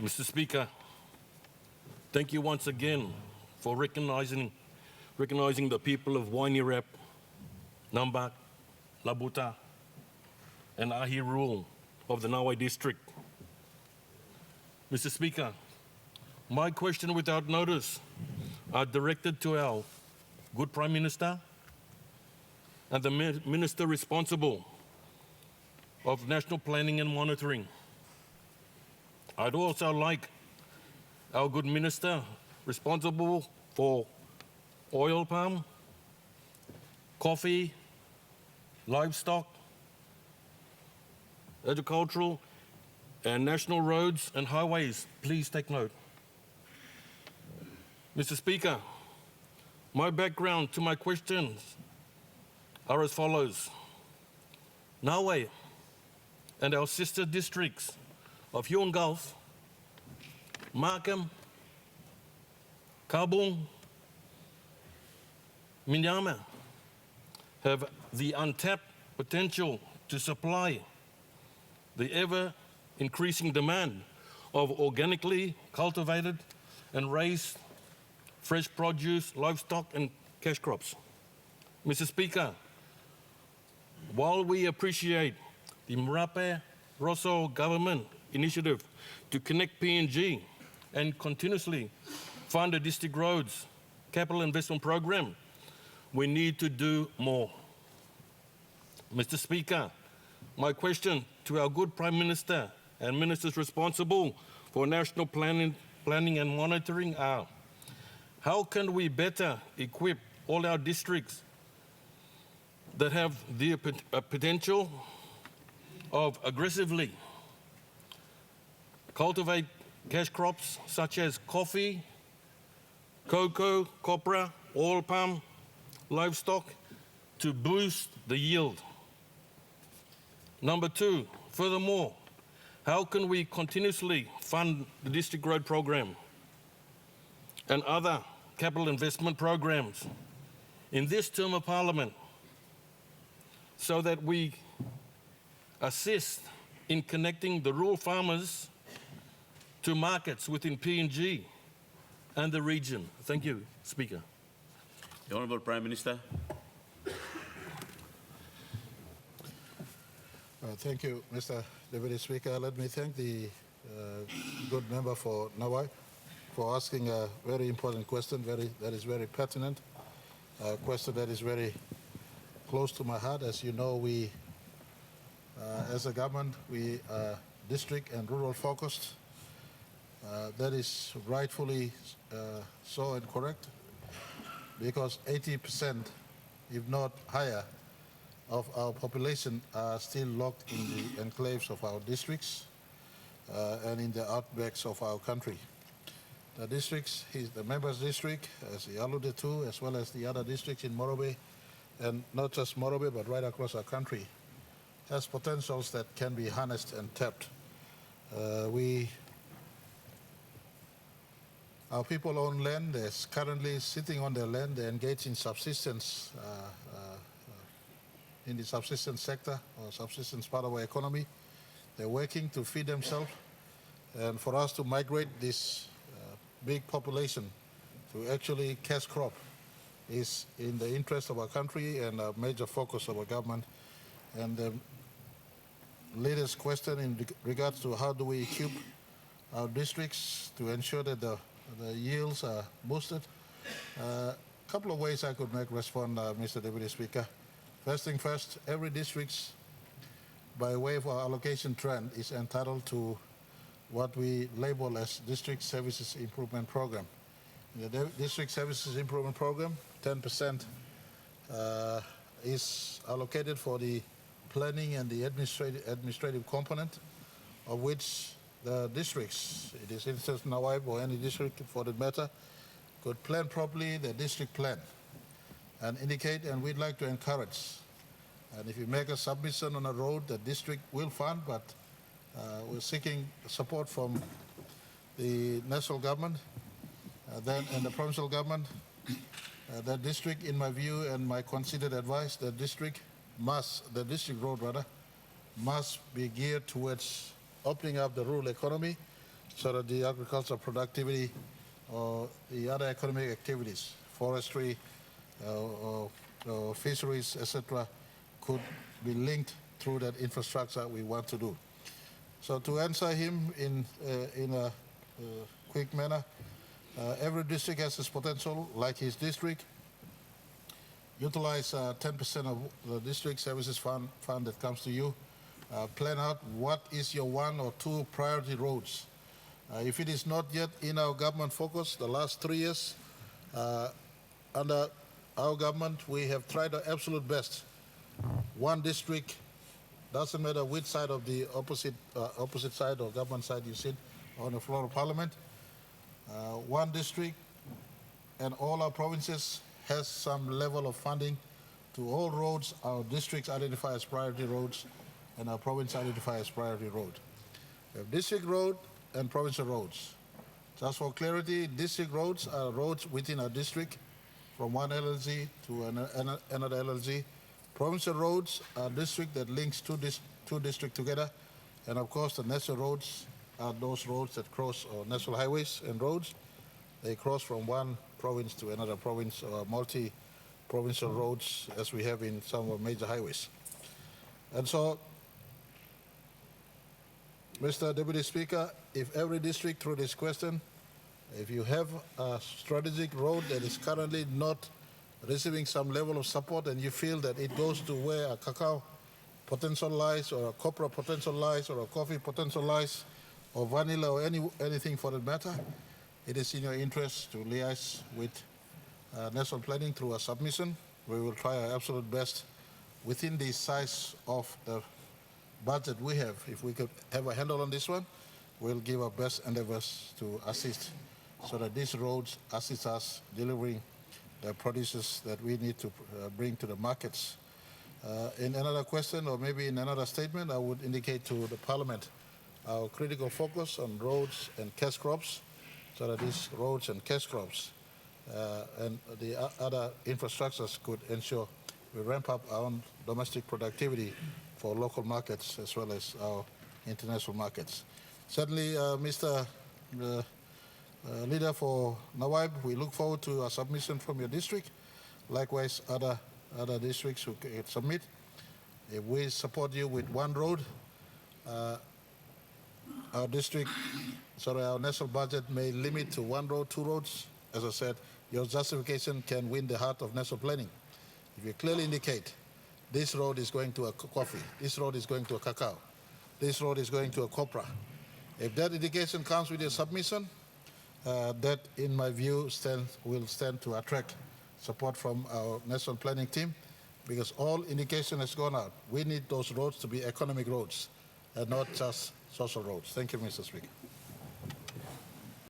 Mr. Speaker, thank you once again for recognizing the people of Marape, Nambak, Labuta, and Ahi Rule of the Nawaeb district. Mr. Speaker, my question without notice are directed to our good Prime Minister and the Minister responsible of National Planning and Monitoring. I'd also like our good Minister responsible for oil palm, coffee, livestock, agricultural, and national roads and highways, please take note. Mr. Speaker, my background to my questions are as follows. Nawaeb and our sister districts of Huon Gulf, Markham, Kabung, Minyama have the untapped potential to supply the ever-increasing demand of organically cultivated and raised fresh produce, livestock, and cash crops. Mr. Speaker, while we appreciate the Marape Rosso government initiative to connect PNG and continuously fund the district roads capital investment program, we need to do more. Mr. Speaker, my question to our good Prime Minister and ministers responsible for national planning and monitoring are, how can we better equip all our districts that have the potential of aggressively cultivate cash crops such as coffee, cocoa, copra, oil palm, livestock to boost the yield? Number two, furthermore, how can we continuously fund the district road program and other capital investment programs in this term of Parliament so that we assist in connecting the rural farmers to markets within PNG and the region? Thank you, Speaker. The Honourable Prime Minister. Thank you, Mr. Deputy Speaker. Let me thank the good member for Nawaeb for asking a very important question, that is very pertinent, a question that is very close to my heart. As you know, we, as a government, we are district and rural focused. That is rightfully so and correct, because 80%, if not higher, of our population are still locked in the enclaves of our districts and in the outbacks of our country. The districts, the members district, as he alluded to, as well as the other districts in Morobe, and not just Morobe, but right across our country, has potentials that can be harnessed and tapped. Our people own land. They're currently sitting on their land. They engage in subsistence, in the subsistence sector or subsistence part of our economy. They're working to feed themselves. And for us to migrate this big population to actually cash crop is in the interest of our country and a major focus of our government. And the latest question in regards to how do we equip our districts to ensure that the yields are boosted. A couple of ways I could respond, Mr. Deputy Speaker. First thing first, every district, by way of our allocation trend, is entitled to what we label as District Services Improvement Program. In the District Services Improvement Program, 10% is allocated for the planning and the administrative component, of which the districts, it is instance Nawaeb or any district for that matter, could plan properly the district plan and indicate, and we'd like to encourage. And if you make a submission on a road, the district will fund, but we're seeking support from the national government and the provincial government. That district, in my view and my considered advice, the district road must be geared towards opening up the rural economy so that the agricultural productivity or the other economic activities, forestry, fisheries, etc., could be linked through that infrastructure we want to do. So to answer him in a quick manner, every district has its potential, like his district. Utilize 10% of the district services fund that comes to you. Plan out what is your 1 or 2 priority roads. If it is not yet in our government focus, the last 3 years, under our government, we have tried our absolute best. One district, doesn't matter which side of the opposite side or government side you sit on the floor of parliament, one district and all our provinces has some level of funding to all roads our districts identify as priority roads and our province identify as priority road. We have district road and provincial roads. Just for clarity, district roads are roads within our district from one LLG to another LLG. Provincial roads are district that links two districts together. And of course, the national roads are those roads that cross, or national highways and roads. They cross from one province to another province, or multi-provincial roads as we have in some of our major highways. And so, Mr. Deputy Speaker, if every district through this question, if you have a strategic road that is currently not receiving some level of support and you feel that it goes to where a cacao potential lies or a copra potential lies or a coffee potential lies or vanilla or anything for that matter, it is in your interest to liaise with national planning through a submission. We will try our absolute best within the size of the budget we have. If we could have a handle on this one, we'll give our best endeavors to assist so that these roads assist us delivering the produces that we need to bring to the markets. In another question, or maybe in another statement, I would indicate to the Parliament our critical focus on roads and cash crops, so that these roads and cash crops and the other infrastructures could ensure we ramp up our own domestic productivity for local markets as well as our international markets. Certainly, Mr. Leader for Nawaeb, we look forward to a submission from your district. Likewise, other districts who can submit. If we support you with one road, our national budget may limit to 1 road, 2 roads. As I said, your justification can win the heart of national planning. If you clearly indicate this road is going to a coffee, this road is going to a cacao, this road is going to a copra. If that indication comes with your submission, that, in my view, will stand to attract support from our national planning team, because all indication has gone out. We need those roads to be economic roads and not just social roads. Thank you, Mr. Speaker.